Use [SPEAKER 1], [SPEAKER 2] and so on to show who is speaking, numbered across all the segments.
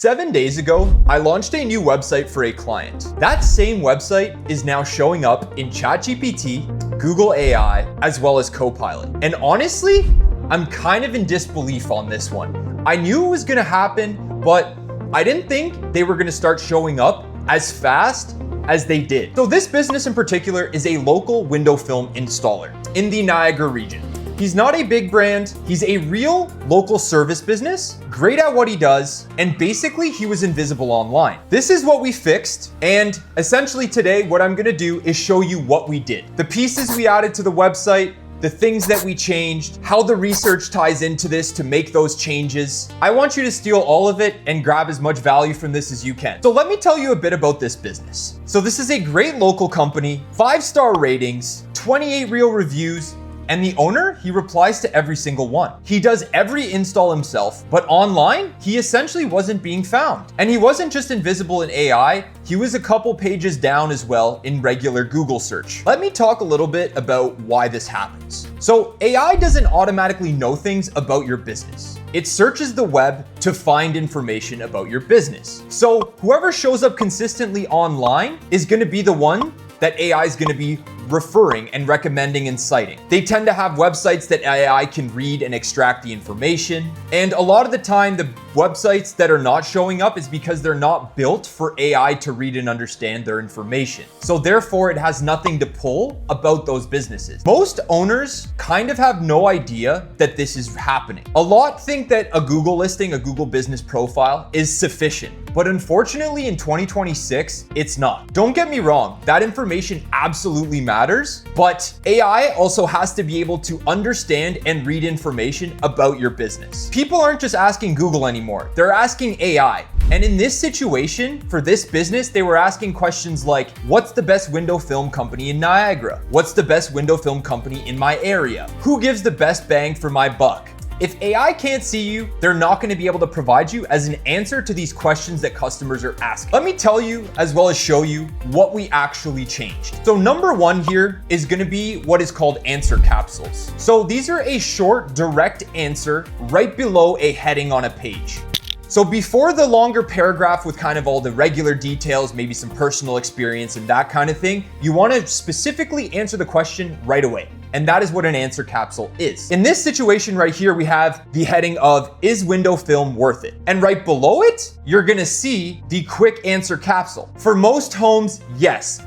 [SPEAKER 1] 7 days ago, I launched a new website for a client. That same website is now showing up in ChatGPT, Google AI, as well as Copilot. And honestly, I'm kind of in disbelief on this one. I knew it was gonna happen, but I didn't think they were gonna start showing up as fast as they did. So this business in particular is a local window film installer in the Niagara region. He's not a big brand, he's a real local service business, great at what he does, and basically he was invisible online. This is what we fixed, and essentially today what I'm gonna do is show you what we did. The pieces we added to the website, the things that we changed, how the research ties into this to make those changes. I want you to steal all of it and grab as much value from this as you can. So let me tell you a bit about this business. So this is a great local company, 5-star ratings, 28 real reviews, and the owner, he replies to every single one. He does every install himself, but online, he essentially wasn't being found. And he wasn't just invisible in AI, he was a couple pages down as well in regular Google search. Let me talk a little bit about why this happens. So AI doesn't automatically know things about your business. It searches the web to find information about your business. So whoever shows up consistently online is gonna be the one that AI is gonna be referring and recommending and citing. They tend to have websites that AI can read and extract the information. And a lot of the time, the websites that are not showing up is because they're not built for AI to read and understand their information. So therefore, it has nothing to pull about those businesses. Most owners kind of have no idea that this is happening. A lot think that a Google listing, a Google business profile is sufficient. But unfortunately, in 2026, it's not. Don't get me wrong, that information absolutely matters, but AI also has to be able to understand and read information about your business. People aren't just asking Google anymore, they're asking AI. And in this situation, for this business, they were asking questions like, what's the best window film company in Niagara? What's the best window film company in my area? Who gives the best bang for my buck? If AI can't see you, they're not going to be able to provide you as an answer to these questions that customers are asking. Let me tell you, as well as show you, what we actually changed. So number one here is going to be what is called answer capsules. So these are a short, direct answer right below a heading on a page. So before the longer paragraph with kind of all the regular details, maybe some personal experience and that kind of thing, you want to specifically answer the question right away. And that is what an answer capsule is. In this situation right here, we have the heading of, is window film worth it? And right below it, you're gonna see the quick answer capsule. For most homes, yes, ...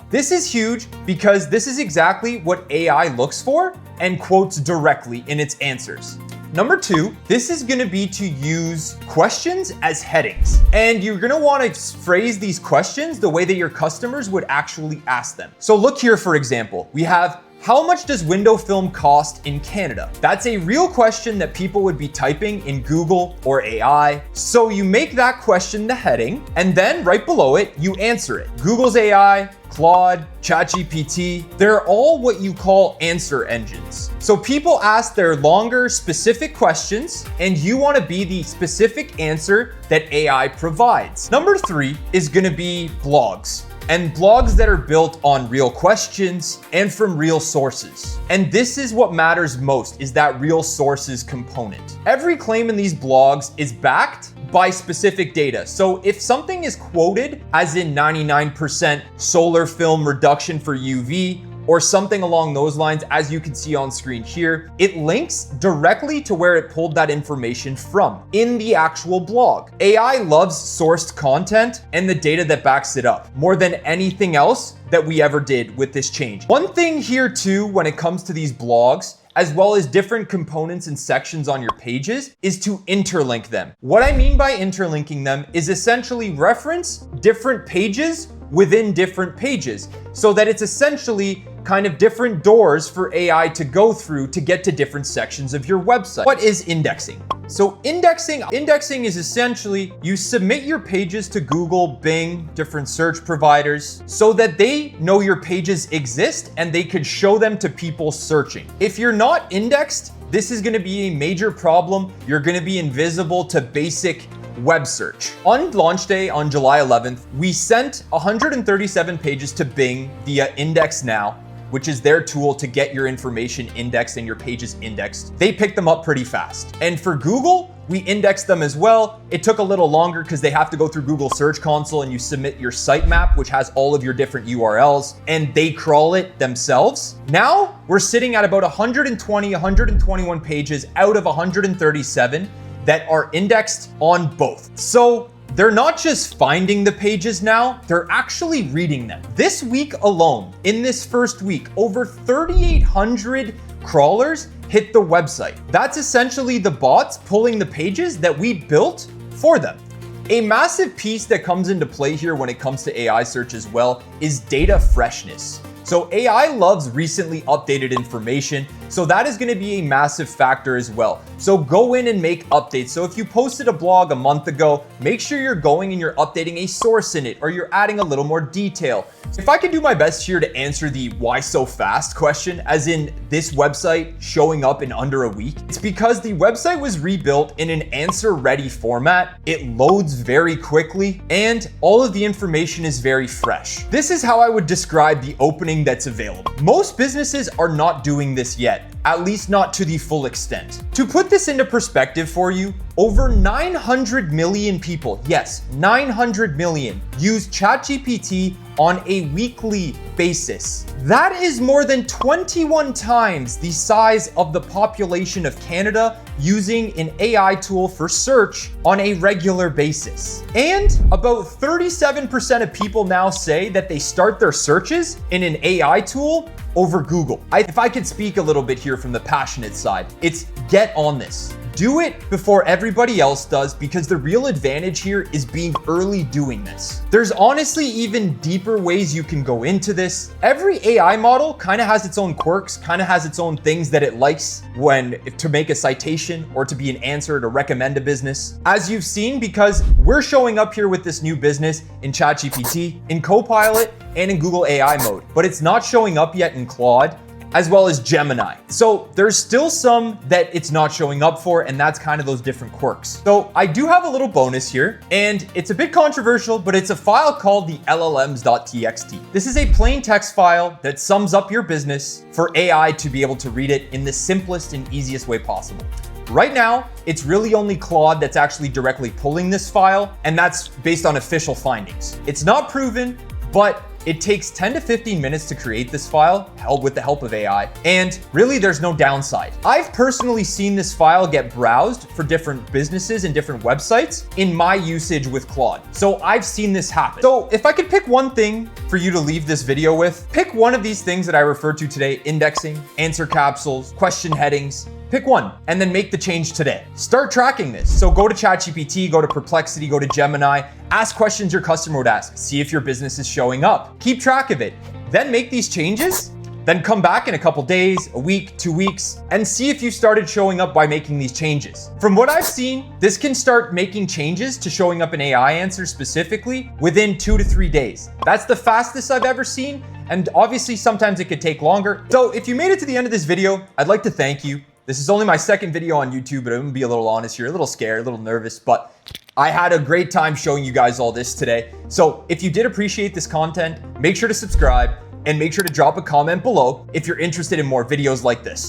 [SPEAKER 1] This is huge because this is exactly what AI looks for and quotes directly in its answers. Number two, this is gonna be to use questions as headings. And you're gonna wanna phrase these questions the way that your customers would actually ask them. So look here, for example, we have, how much does window film cost in Canada? That's a real question that people would be typing in Google or AI. So you make that question the heading, and then right below it, you answer it. Google's AI, Claude, ChatGPT, they're all what you call answer engines. So people ask their longer, specific questions, and you want to be the specific answer that AI provides. Number three is going to be blogs. And blogs that are built on real questions and from real sources. And this is what matters most, is that real sources component. Every claim in these blogs is backed by specific data. So if something is quoted as in 99% solar film reduction for UV, or something along those lines, as you can see on screen here, it links directly to where it pulled that information from in the actual blog. AI loves sourced content and the data that backs it up more than anything else that we ever did with this change. One thing here too, when it comes to these blogs, as well as different components and sections on your pages, is to interlink them. What I mean by interlinking them is essentially reference different pages within different pages, so that it's essentially kind of different doors for AI to go through to get to different sections of your website. What is indexing? So indexing is essentially you submit your pages to Google, Bing, different search providers, so that they know your pages exist and they could show them to people searching. If you're not indexed, this is gonna be a major problem. You're gonna be invisible to basic web search. On launch day on July 11th, we sent 137 pages to Bing via Index Now, which is their tool to get your information indexed and your pages indexed. They picked them up pretty fast. And for Google, We index them as well. It took a little longer because they have to go through Google Search Console and you submit your sitemap, which has all of your different URLs, and they crawl it themselves. Now we're sitting at about 121 pages out of 137 that are indexed on both. So they're not just finding the pages now, they're actually reading them. This week alone, in this first week, over 3,800 crawlers hit the website. That's essentially the bots pulling the pages that we built for them. A massive piece that comes into play here when it comes to AI search as well is data freshness. So AI loves recently updated information, so that is going to be a massive factor as well. So go in and make updates. So if you posted a blog a month ago, make sure you're going and you're updating a source in it, or you're adding a little more detail. If I could do my best here to answer the why so fast question, as in this website showing up in under a week, it's because the website was rebuilt in an answer ready format. It loads very quickly and all of the information is very fresh. This is how I would describe the opening that's available. Most businesses are not doing this yet, at least not to the full extent. To put this into perspective for you, over 900 million people, yes, 900 million, use ChatGPT on a weekly basis. That is more than 21 times the size of the population of Canada using an AI tool for search on a regular basis. And about 37% of people now say that they start their searches in an AI tool over Google. If I could speak a little bit here from the passionate side, it's get on this. Do it before everybody else does, because the real advantage here is being early doing this. There's honestly even deeper ways you can go into this. Every AI model kind of has its own quirks, kind of has its own things that it likes to make a citation or to be an answer to recommend a business. As you've seen, because we're showing up here with this new business in ChatGPT, in Copilot, and in Google AI mode, but it's not showing up yet in Claude, as well as Gemini. So there's still some that it's not showing up for, and that's kind of those different quirks. So I do have a little bonus here, and it's a bit controversial, but it's a file called the llms.txt. This is a plain text file that sums up your business for AI to be able to read it in the simplest and easiest way possible. Right now, it's really only Claude that's actually directly pulling this file, and that's based on official findings. It's not proven, but it takes 10 to 15 minutes to create this file, held with the help of AI, and really there's no downside. I've personally seen this file get browsed for different businesses and different websites in my usage with Claude. So I've seen this happen. So if I could pick one thing for you to leave this video with, pick one of these things that I referred to today: indexing, answer capsules, question headings. Pick one and then make the change today. Start tracking this. So go to ChatGPT, go to Perplexity, go to Gemini, ask questions your customer would ask, see if your business is showing up. Keep track of it. Then make these changes. Then come back in a couple days, a week, 2 weeks, and see if you started showing up by making these changes. From what I've seen, this can start making changes to showing up in AI answers specifically within 2 to 3 days. That's the fastest I've ever seen. And obviously sometimes it could take longer. So if you made it to the end of this video, I'd like to thank you. This is only my second video on YouTube, but I'm gonna be a little honest here, a little scared, a little nervous, but I had a great time showing you guys all this today. So if you did appreciate this content, make sure to subscribe and make sure to drop a comment below if you're interested in more videos like this.